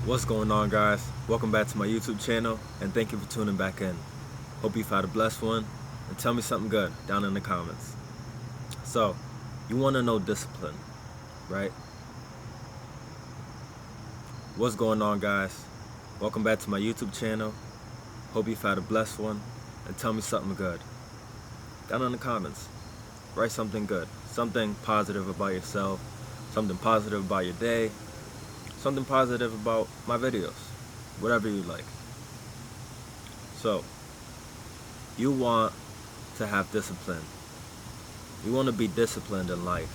What's going on, guys? Welcome back to my YouTube channel, and thank you for tuning back in. Hope you've had a blessed one, and tell me something good down in the comments. So, you want to know discipline, right? What's going on, guys? Welcome back to my YouTube channel. Hope you've had a blessed one, and tell me something good down in the comments. Write something good, something positive about yourself, something positive about your day, something positive about my videos, whatever you like. So, you want to have discipline. You want to be disciplined in life.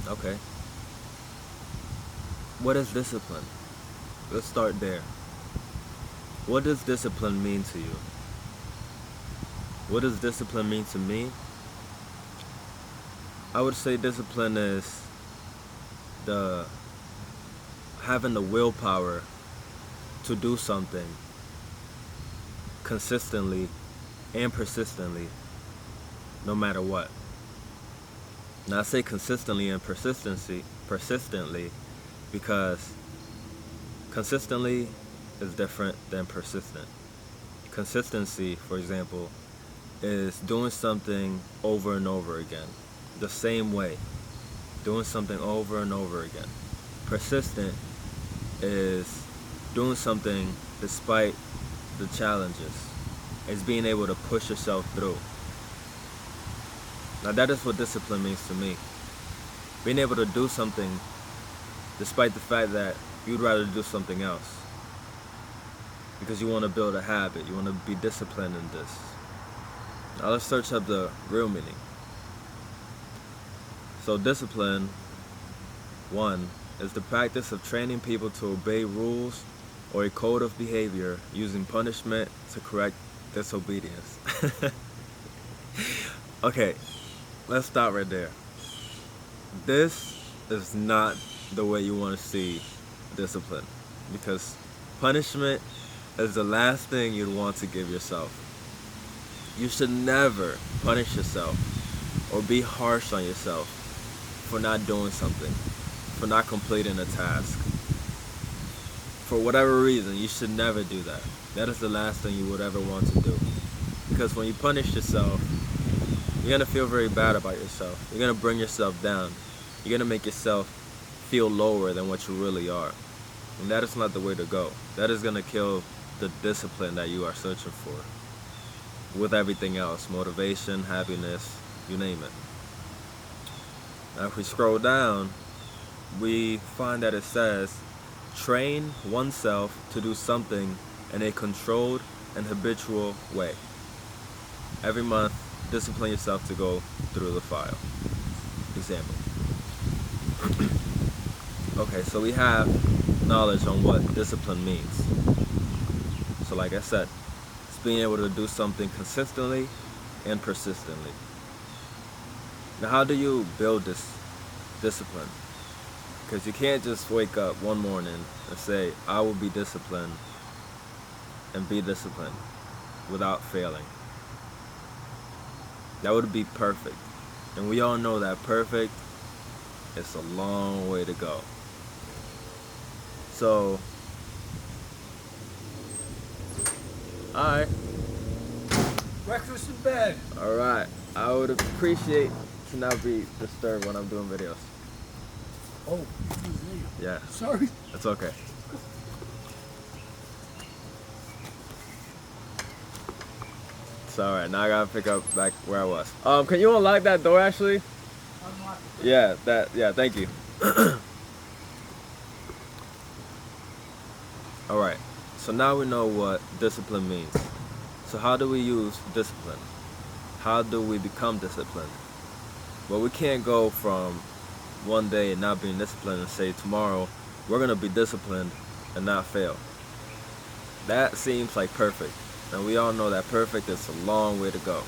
Okay. What is discipline? Let's start there. What does discipline mean to you? What does discipline mean to me? I would say discipline is having the willpower to do something consistently and persistently, no matter what. Now, I say consistently and persistently, because consistently is different than persistent. Consistency, for example, is doing something over and over again, the same way, doing something over and over again. Persistent is doing something despite the challenges. It's being able to push yourself through. Now, that is what discipline means to me. Being able to do something despite the fact that you'd rather do something else, because you want to build a habit, you want to be disciplined in this. Now let's search up the real meaning. So discipline, 1, is the practice of training people to obey rules or a code of behavior using punishment to correct disobedience. Okay, let's stop right there. This is not the way you want to see discipline, because punishment is the last thing you'd want to give yourself. You should never punish yourself or be harsh on yourself for not doing something, for not completing a task. For whatever reason, you should never do that. That is the last thing you would ever want to do. Because when you punish yourself, you're going to feel very bad about yourself. You're going to bring yourself down. You're going to make yourself feel lower than what you really are. And that is not the way to go. That is going to kill the discipline that you are searching for, with everything else, motivation, happiness, you name it. Now if we scroll down, we find that it says, train oneself to do something in a controlled and habitual way. Every month, discipline yourself to go through the file. Example. Okay, so we have knowledge on what discipline means. So like I said, it's being able to do something consistently and persistently. Now, how do you build this discipline? Because you can't just wake up one morning and say, I will be disciplined, and be disciplined without failing. That would be perfect. And we all know that perfect is a long way to go. So, alright. Breakfast in bed. Alright. I would appreciate to not be disturbed when I'm doing videos. Oh, excuse me. Yeah. Sorry. That's okay. It's alright. Now I gotta pick up back where I was. Can you unlock that door actually? Unlock it. Yeah, thank you. Alright. So now we know what discipline means. So how do we use discipline? How do we become disciplined? Well, we can't go from one day and not being disciplined and say tomorrow we're going to be disciplined and not fail. That seems like perfect. And we all know that perfect is a long way to go.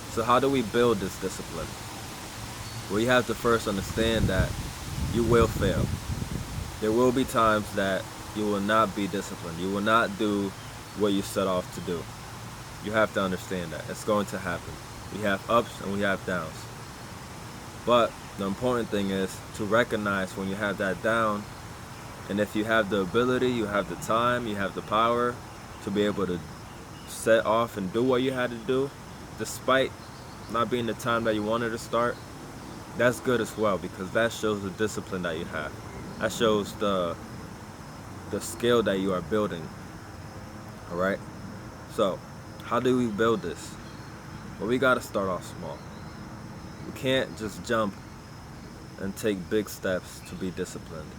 So how do we build this discipline? Well, you have to first understand that you will fail. There will be times that you will not be disciplined. You will not do what you set off to do. You have to understand that. It's going to happen. We have ups and we have downs. But the important thing is to recognize when you have that down And if you have the ability, you have the time, you have the power to be able to set off and do what you had to do, despite not being the time that you wanted to start, that's good as well, because that shows the discipline that you have. That shows the skill that you are building. All right. So, how do we build this? Well, we gotta start off small. We can't just jump and take big steps to be disciplined.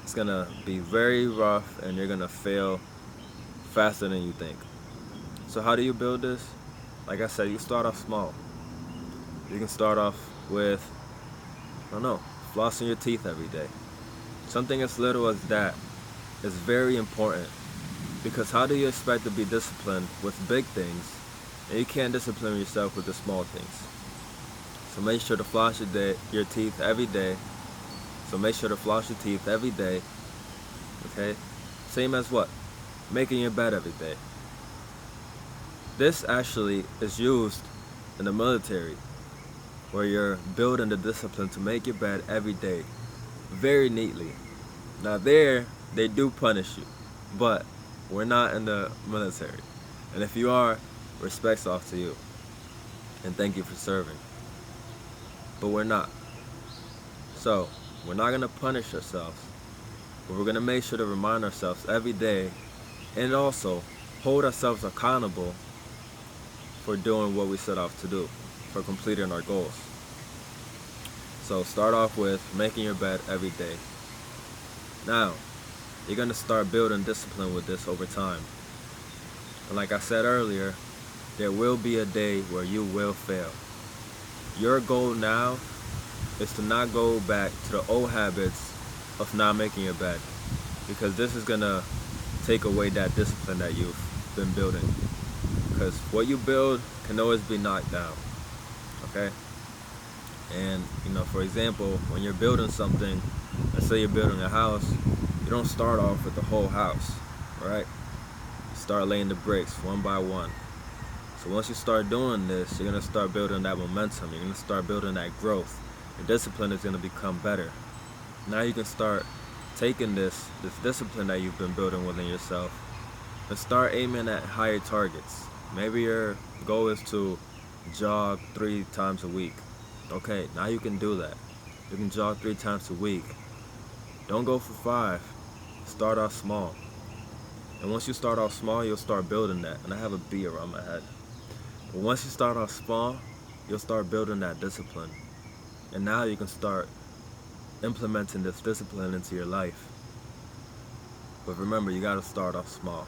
It's gonna be very rough, and you're gonna fail faster than you think. So, how do you build this? Like I said, you start off small. You can start off with, I don't know, flossing your teeth every day. Something as little as that is very important, because how do you expect to be disciplined with big things and you can't discipline yourself with the small things? So make sure to floss your teeth every day. So make sure to floss your teeth every day. Okay? Same as what? Making your bed every day. This actually is used in the military, where you're building the discipline to make your bed every day very neatly. Now there, they do punish you, but we're not in the military. And if you are, respect's off to you. And thank you for serving. But we're not. So, we're not going to punish ourselves, but we're going to make sure to remind ourselves every day, and also hold ourselves accountable for doing what we set out to do, for completing our goals. So start off with making your bed every day. Now, you're going to start building discipline with this over time. And like I said earlier, there will be a day where you will fail. Your goal now is to not go back to the old habits of not making your bed, because this is going to take away that discipline that you've been building. Because what you build can always be knocked down. Okay? And, for example, when you're building something, let's say you're building a house, you don't start off with the whole house, right? You start laying the bricks one by one. So once you start doing this, you're going to start building that momentum. You're going to start building that growth. Your discipline is going to become better. Now you can start taking this discipline that you've been building within yourself and start aiming at higher targets. Maybe your goal is to jog 3 times a week. Okay, now you can do that. You can jog 3 times a week. Don't go for 5. Start off small. And once you start off small, you'll start building that. And I have a bee around my head. But once you start off small, you'll start building that discipline. And now you can start implementing this discipline into your life. But remember, you gotta start off small.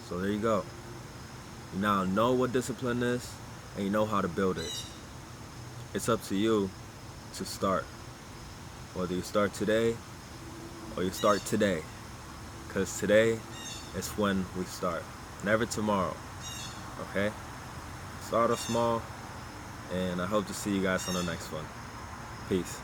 So there you go. You now know what discipline is, and you know how to build it. It's up to you to start. Whether you start today or you start today. Because today is when we start. Never tomorrow. Okay? Start off small, and I hope to see you guys on the next one. Peace.